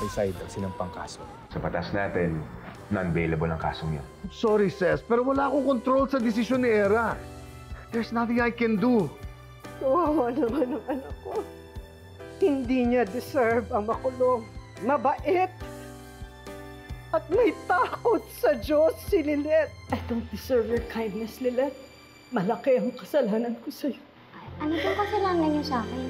Maricide ang sinampang kaso. Sa batas natin, non-bailable ang kasong yun. Sorry, Ses, pero wala akong control sa desisyon ni Era. There's nothing I can do. Kawawa naman ang anak ko. Hindi niya deserve ang makulong. Mabait. At may takot sa Diyos si Lilet. I don't deserve your kindness, Lilet. Malaki ang kasalanan ko sa'yo. Ano pong kasalanan niyo sa akin?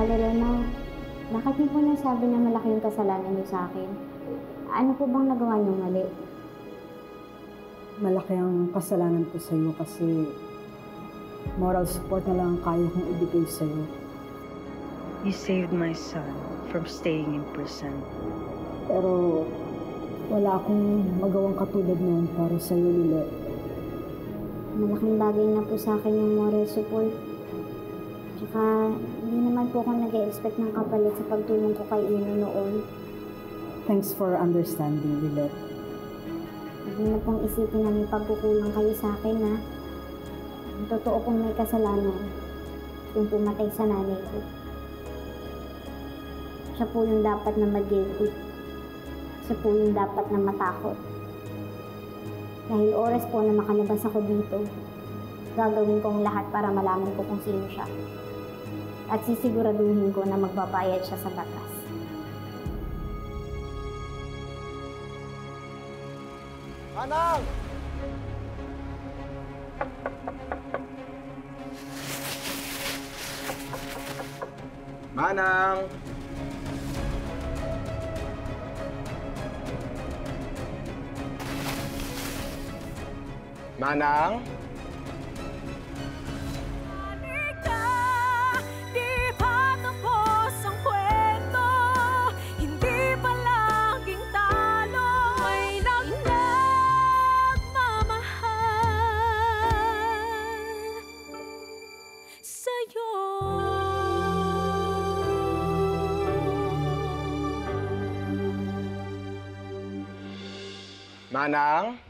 Lorena, bakit niyo po nasabi na malaki yung kasalanan niyo sa akin? Ano po bang nagawa niyo mali? Malaki ang kasalanan ko sa'yo kasi moral support na lang ang kaya kong ibigay sa'yo. You saved my son from staying in prison. Pero wala akong magawang katulad noon para sa'yo, Lilet. Malaking bagay na po sa akin yung moral support. Tsaka, hindi naman po ako nag-e-expect ng kapalit sa pagtulong ko kay Ino noon. Thanks for understanding, Lilet. Huwag na pong isipin na may pagkukulang kayo sa akin, ha? Ang totoo kong may kasalanan, yung pumatay sa nanay ko. Siya po yung dapat na mag-guilty. Siya po yung dapat na matakot. Dahil oras po na makalabas ako dito, gagawin kong lahat para malaman ko kung sino siya. At sisiguraduhin ko na magbabayad siya sa batas. Manang! Manang! Manang? Manang?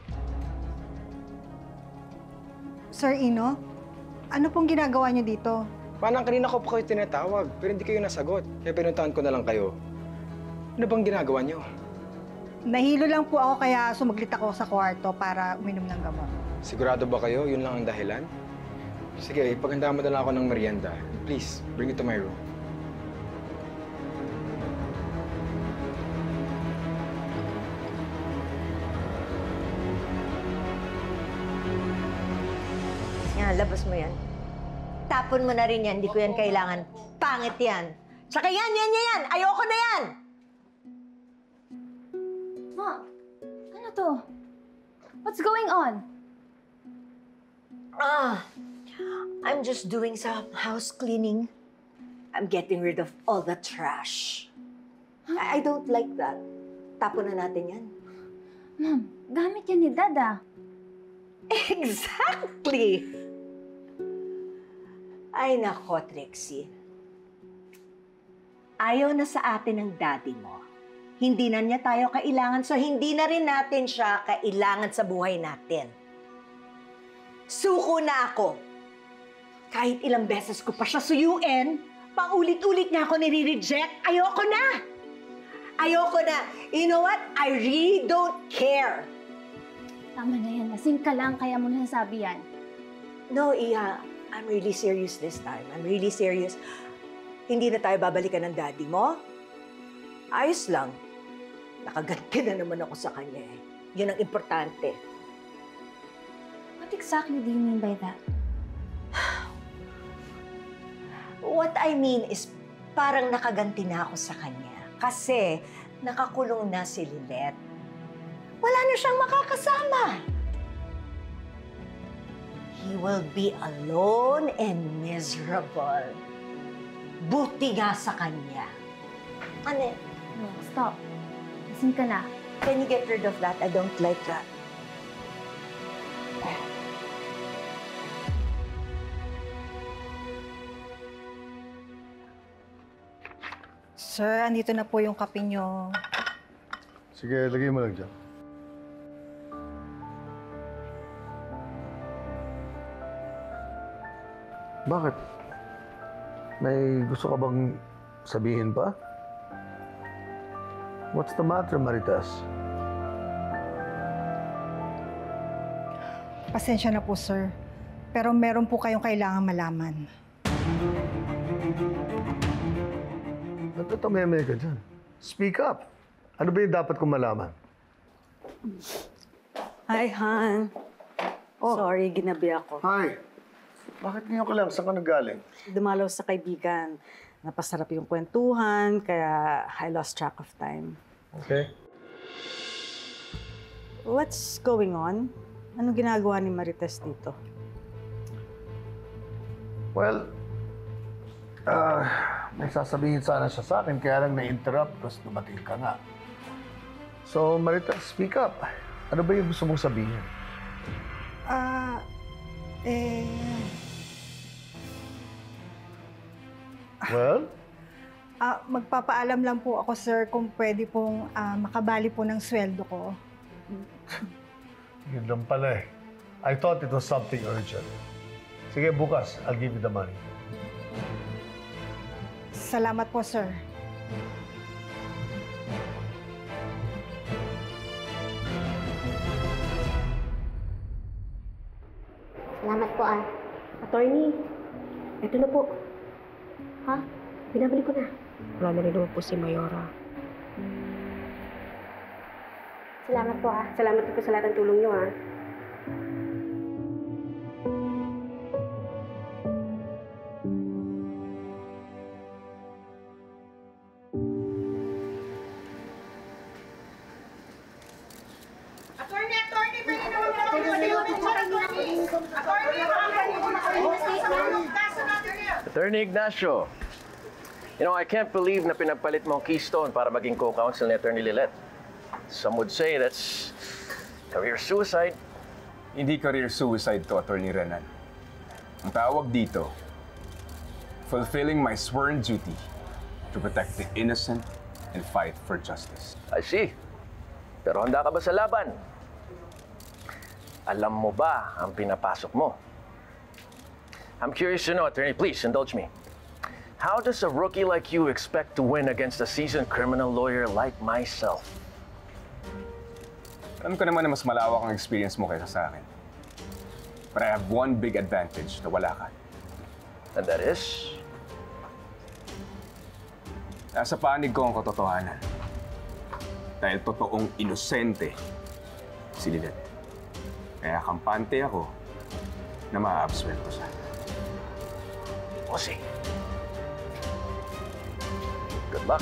Sir Ino, ano pong ginagawa niyo dito? Manang, kanina ko pa kayo tinatawag, pero hindi kayo nasagot. Kaya pinuntahan ko na lang kayo. Ano bang ginagawa niyo? Nahilo lang po ako kaya sumaglit ako sa kwarto para uminom ng gamot. Sigurado ba kayo? Yun lang ang dahilan? Sige, paghanda mo na lang ako ng merienda. Please, bring it to my room. Yan, labas mo yan. Tapon mo na rin yan. Hindi ko yan kailangan. Pangit yan. Tsaka yan! Ayoko na yan! Ma, ano to? What's going on? I'm just doing some house cleaning. I'm getting rid of all the trash. I don't like that. Tapon na natin yan. Ma'am, gamit yan ni Dada. Exactly! Ay nako, Trixie. Ayaw na sa atin ng daddy mo. Hindi na niya tayo kailangan, so hindi na rin natin siya kailangan sa buhay natin. Suko na ako. Kahit ilang beses ko pa siya suyuin, paulit-ulit niya ako nire-reject, ayoko na! Ayoko na! You know what? I really don't care. Tama na yan. Lasing ka lang, kaya mo nasasabi yan. No, Iha. I'm really serious this time. I'm really serious. Hindi na tayo babalikan ng daddy mo. Ayos lang. Nakaganti na naman ako sa kanya eh. Yun ang importante. What exactly do you mean by that? What I mean is, parang nakaganti na ako sa kanya. Kasi nakakulong na si Lilet. Wala na siyang makakasama. He will be alone and miserable. Buti nga sa kanya. Ano? No, stop. Lasing ka na. Can you get rid of that? I don't like that. Sir, andito na po yung kape nyo. Sige, lagay mo lang dyan. Bakit? May gusto ka bang sabihin pa? What's the matter, Marites? Pasensya na po, sir. Pero meron po kayong kailangan malaman. Nagtatameme ka dyan. Speak up. Ano ba yung dapat kong malaman? Hi, Han. Sorry, ginabi ako. Hi. Bakit ngayon ka lang? Saan ka nanggaling? Dumalaw sa kaibigan. Napasarap yung kwentuhan, kaya I lost track of time. Okay. What's going on? Anong ginagawa ni Marites dito? Well, may sasabihin sana siya sa akin, kaya lang na-interrupt, tapos dumating ka nga. So, Marites, speak up. Ano ba yung gusto mong sabihin? Well? Magpapaalam lang po ako, sir, kung pwede pong makabali po ng sweldo ko. Yun lang pala eh. I thought it was something urgent. Sige, bukas, I'll give you the money. Salamat po, sir. Salamat po, Attorney, ito na po. Ha? Binabalik ko na. Wala na rin naman po si Mayora. Salamat po, Salamat po sa lahat ng tulong niyo, Attorney Ignacio, you know, I can't believe na pinagpalit mo ang Keystone para maging co-counsel ni Attorney Lilet. Some would say that's career suicide. Hindi career suicide to, Attorney Renan. Ang tawag dito, fulfilling my sworn duty to protect the innocent and fight for justice. I see. Pero handa ka ba sa laban? Alam mo ba ang pinapasok mo? I'm curious to know, Attorney, please indulge me. How does a rookie like you expect to win against a seasoned criminal lawyer like myself? Alam ko naman na mas malawak ang experience mo kaysa sa akin. But I have one big advantage na wala ka. And that is? Nasa panig ko ang katotohanan. Dahil totoong inosente si Lilet. Kaya kampante ako na maa-absuelto siya. O sige. Good luck.